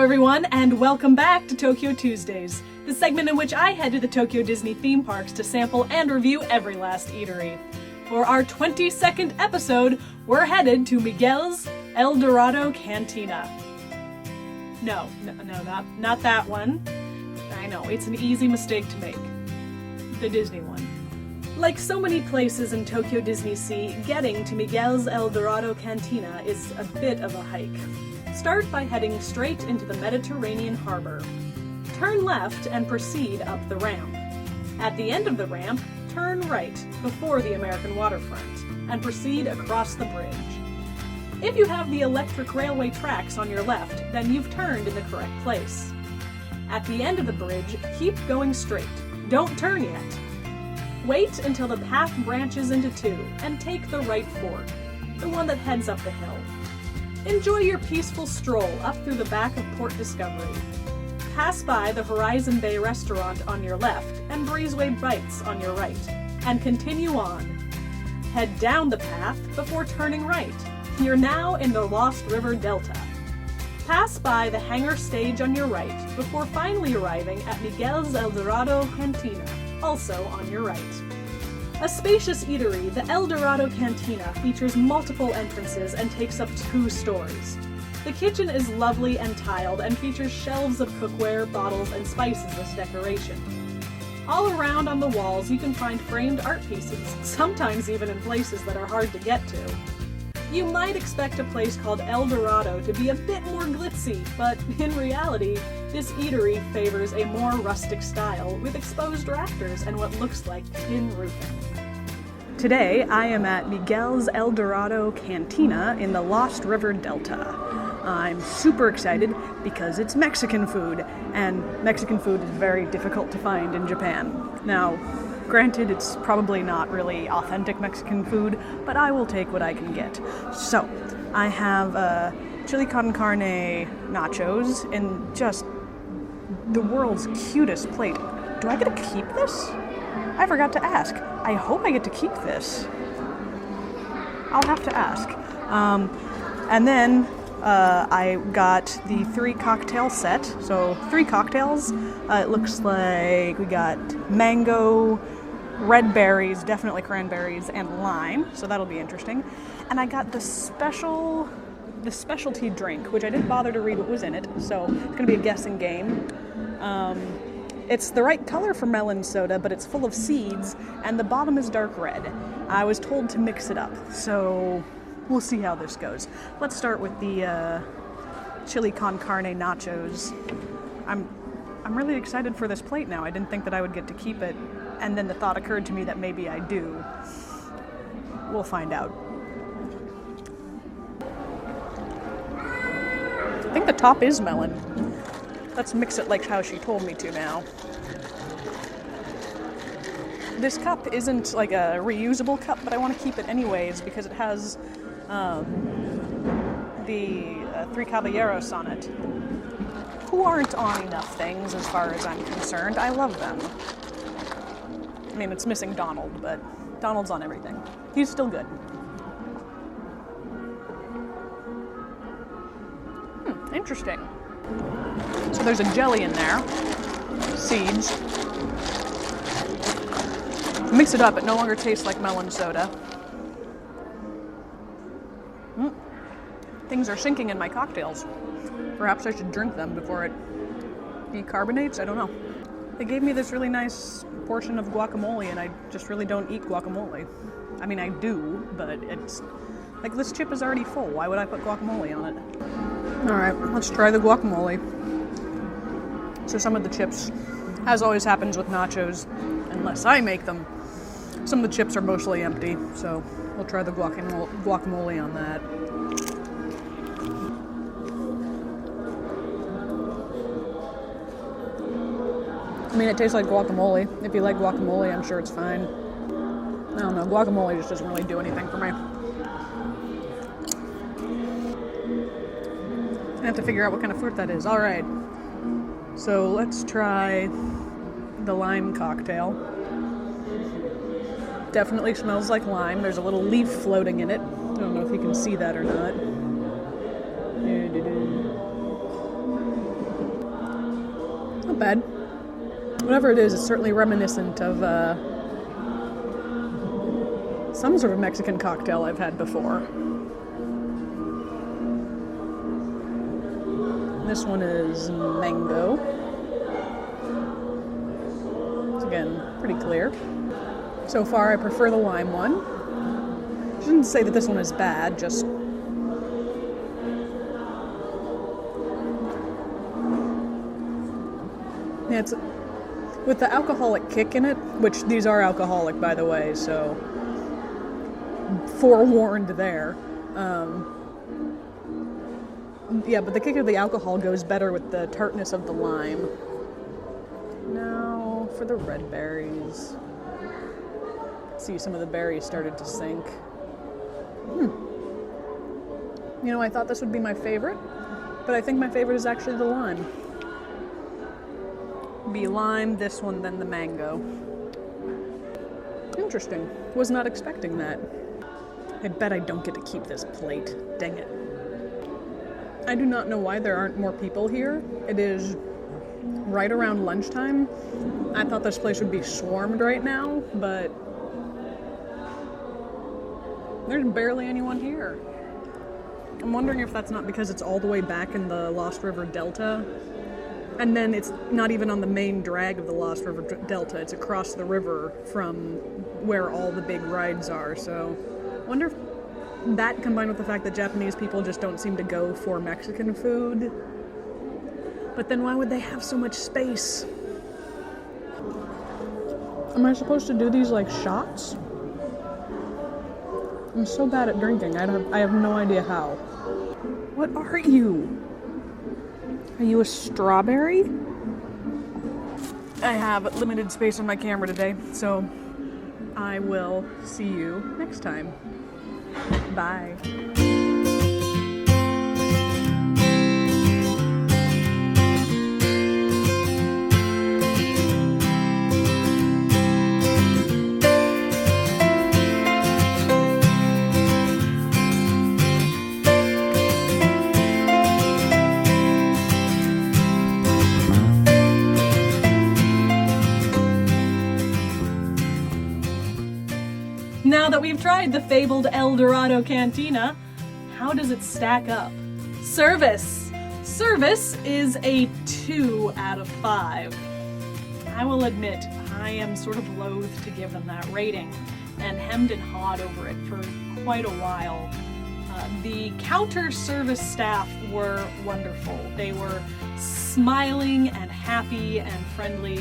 everyone, and welcome back to Tokyo Tuesdays, the segment in which I head to the Tokyo Disney theme parks to sample and review every last eatery. For our 22nd episode, we're headed to Miguel's El Dorado Cantina. No, not that one. I know, it's an easy mistake to make. The Disney one. Like so many places in Tokyo Disney Sea, getting to Miguel's El Dorado Cantina is a bit of a hike. Start by heading straight into the Mediterranean harbor. Turn left and proceed up the ramp. At the end of the ramp, turn right before the American waterfront and proceed across the bridge. If you have the electric railway tracks on your left, then you've turned in the correct place. At the end of the bridge, keep going straight. Don't turn yet. Wait until the path branches into two and take the right fork, the one that heads up the hill. Enjoy your peaceful stroll up through the back of Port Discovery. Pass by the Horizon Bay restaurant on your left and Breezeway Bites on your right, and continue on. Head down the path before turning right. You're now in the Lost River Delta. Pass by the hangar stage on your right before finally arriving at Miguel's El Dorado Cantina, also on your right. A spacious eatery, the El Dorado Cantina features multiple entrances and takes up 2 stories. The kitchen is lovely and tiled and features shelves of cookware, bottles, and spices as decoration. All around on the walls you can find framed art pieces, sometimes even in places that are hard to get to. You might expect a place called El Dorado to be a bit more glitzy, but in reality, this eatery favors a more rustic style with exposed rafters and what looks like tin roofing. Today, I am at Miguel's El Dorado Cantina in the Lost River Delta. I'm super excited because it's Mexican food, and Mexican food is very difficult to find in Japan. Now, granted, it's probably not really authentic Mexican food, but I will take what I can get. So, I have chili con carne nachos in just the world's cutest plate. Do I get to keep this? I forgot to ask. I hope I get to keep this. I'll have to ask. And then I got the 3 cocktail set. So 3 cocktails. It looks like we got mango, red berries, definitely cranberries, and lime. So that'll be interesting. And I got the specialty drink, which I didn't bother to read what was in it. So it's going to be a guessing game. It's the right color for melon soda, but it's full of seeds, and the bottom is dark red. I was told to mix it up, so we'll see how this goes. Let's start with the chili con carne nachos. I'm really excited for this plate now. I didn't think that I would get to keep it, and then the thought occurred to me that maybe I do. We'll find out. I think the top is melon. Let's mix it like how she told me to now. This cup isn't like a reusable cup, but I want to keep it anyways because it has the 3 Caballeros on it, who aren't on enough things as far as I'm concerned. I love them. I mean, it's missing Donald, but Donald's on everything. He's still good. Interesting. So there's a jelly in there, seeds. Mix it up, it no longer tastes like melon soda. Things are sinking in my cocktails. Perhaps I should drink them before it decarbonates, I don't know. They gave me this really nice portion of guacamole, and I just really don't eat guacamole. I mean, I do, but it's like this chip is already full. Why would I put guacamole on it? Alright, let's try the guacamole. So some of the chips, as always happens with nachos, unless I make them, some of the chips are mostly empty, so we'll try the guacamole on that. I mean, it tastes like guacamole. If you like guacamole, I'm sure it's fine. I don't know, guacamole just doesn't really do anything for me. I have to figure out what kind of fruit that is. All right. So let's try the lime cocktail. Definitely smells like lime. There's a little leaf floating in it. I don't know if you can see that or not. Not bad. Whatever it is, it's certainly reminiscent of some sort of Mexican cocktail I've had before. This one is mango. It's again pretty clear. So far, I prefer the lime one. I shouldn't say that this one is bad, just yeah, it's with the alcoholic kick in it, which these are alcoholic, by the way, so forewarned there. Yeah, but the kick of the alcohol goes better with the tartness of the lime. Now for the red berries. See, some of the berries started to sink. You know, I thought this would be my favorite, but I think my favorite is actually the lime. Be lime, this one, then the mango. Interesting. Was not expecting that. I bet I don't get to keep this plate. Dang it. I do not know why there aren't more people here. It is right around lunchtime. I thought this place would be swarmed right now, but there's barely anyone here. I'm wondering if that's not because it's all the way back in the Lost River Delta, and then it's not even on the main drag of the Lost River Delta. It's across the river from where all the big rides are, so I wonder if that combined with the fact that Japanese people just don't seem to go for Mexican food. But then why would they have so much space? Am I supposed to do these like shots? I'm so bad at drinking. I have no idea how. What are you? Are you a strawberry? I have limited space on my camera today, so I will see you next time. Bye. Now that we've tried the fabled Dorado Cantina, how does it stack up? Service! Service is a 2 out of 5. I will admit, I am sort of loath to give them that rating, and hemmed and hawed over it for quite a while. The counter service staff were wonderful. They were smiling and happy and friendly,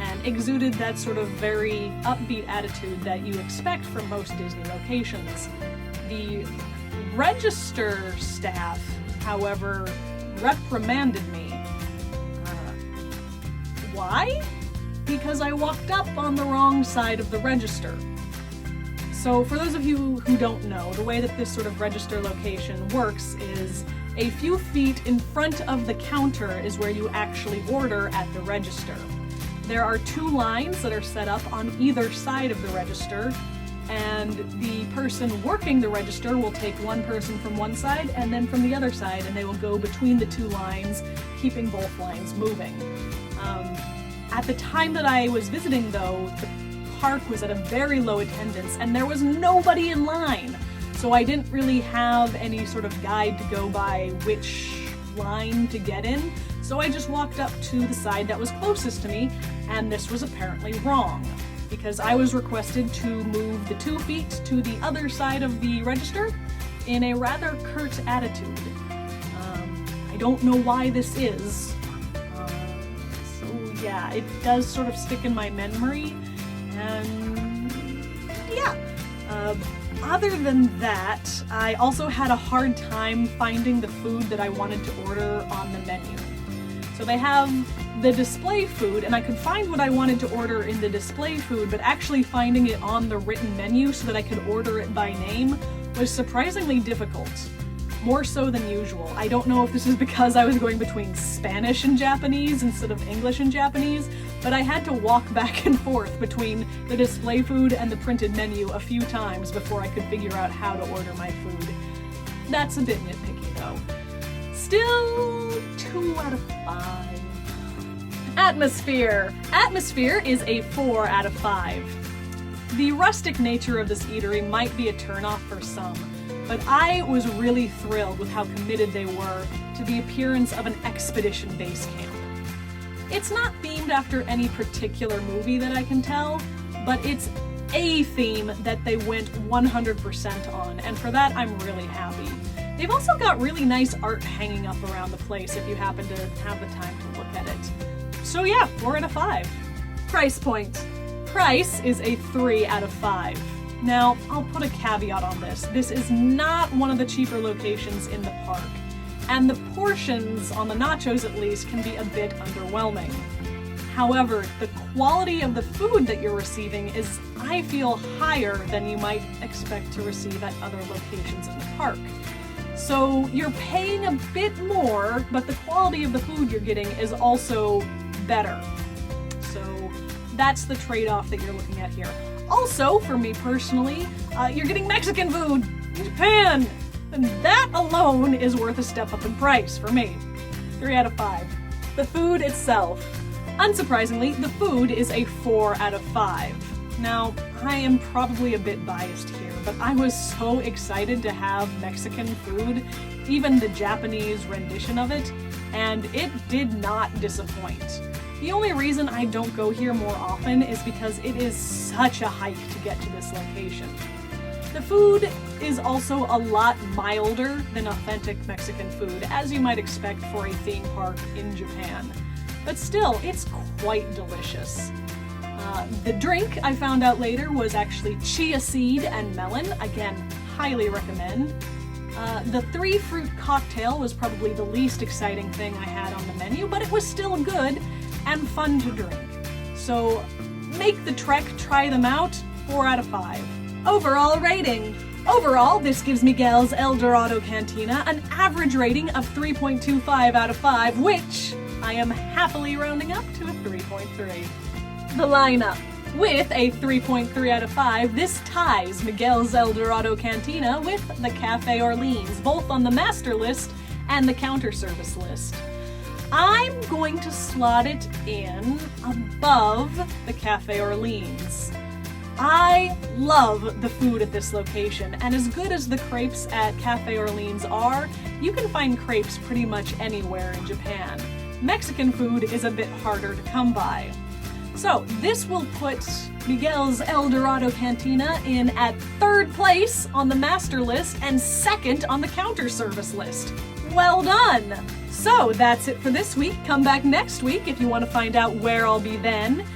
and exuded that sort of very upbeat attitude that you expect from most Disney locations. The register staff, however, reprimanded me. Why? Because I walked up on the wrong side of the register. So for those of you who don't know, the way that this sort of register location works is a few feet in front of the counter is where you actually order at the register. There are 2 lines that are set up on either side of the register, and the person working the register will take one person from one side and then from the other side, and they will go between the 2 lines, keeping both lines moving. At the time that I was visiting, though, the park was at a very low attendance, and there was nobody in line, so I didn't really have any sort of guide to go by which line to get in. So I just walked up to the side that was closest to me, and this was apparently wrong, because I was requested to move the 2 feet to the other side of the register in a rather curt attitude. I don't know why this is, so yeah, it does sort of stick in my memory, and yeah. Other than that, I also had a hard time finding the food that I wanted to order on the menu. So they have the display food, and I could find what I wanted to order in the display food, but actually finding it on the written menu so that I could order it by name was surprisingly difficult. More so than usual. I don't know if this is because I was going between Spanish and Japanese instead of English and Japanese, but I had to walk back and forth between the display food and the printed menu a few times before I could figure out how to order my food. That's a bit nitpicky though. Still 2 out of 5. Atmosphere! Atmosphere is a 4 out of 5. The rustic nature of this eatery might be a turnoff for some, but I was really thrilled with how committed they were to the appearance of an expedition base camp. It's not themed after any particular movie that I can tell, but it's a theme that they went 100% on, and for that I'm really happy. They've also got really nice art hanging up around the place if you happen to have the time to look at it. So yeah, 4 out of 5. Price point. Price is a 3 out of 5. Now, I'll put a caveat on this. This is not one of the cheaper locations in the park, and the portions, on the nachos at least, can be a bit underwhelming. However, the quality of the food that you're receiving is, I feel, higher than you might expect to receive at other locations in the park. So you're paying a bit more, but the quality of the food you're getting is also better. So that's the trade-off that you're looking at here. Also, for me personally, you're getting Mexican food in Japan, and that alone is worth a step up in price for me. 3 out of 5. The food itself. Unsurprisingly, the food is a 4 out of 5. Now, I am probably a bit biased here, but I was so excited to have Mexican food, even the Japanese rendition of it, and it did not disappoint. The only reason I don't go here more often is because it is such a hike to get to this location. The food is also a lot milder than authentic Mexican food, as you might expect for a theme park in Japan. But still, it's quite delicious. The drink, I found out later, was actually chia seed and melon. Again, highly recommend. The 3-fruit cocktail was probably the least exciting thing I had on the menu, but it was still good and fun to drink. So make the trek, try them out, 4 out of 5. Overall rating. Overall, this gives Miguel's El Dorado Cantina an average rating of 3.25 out of 5, which I am happily rounding up to a 3.3. The lineup. With a 3.3 out of 5, this ties Miguel's El Dorado Cantina with the Cafe Orleans, both on the master list and the counter service list. I'm going to slot it in above the Cafe Orleans. I love the food at this location, and as good as the crepes at Cafe Orleans are, you can find crepes pretty much anywhere in Japan. Mexican food is a bit harder to come by. So this will put Miguel's El Dorado Cantina in at 3rd place on the master list and 2nd on the counter service list. Well done! So that's it for this week. Come back next week if you want to find out where I'll be then.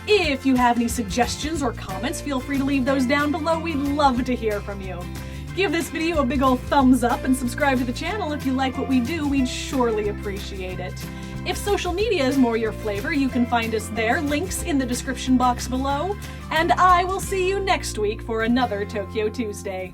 If you have any suggestions or comments, feel free to leave those down below. We'd love to hear from you. Give this video a big ol' thumbs up and subscribe to the channel if you like what we do. We'd surely appreciate it. If social media is more your flavor, you can find us there, links in the description box below, and I will see you next week for another Tokyo Tuesday.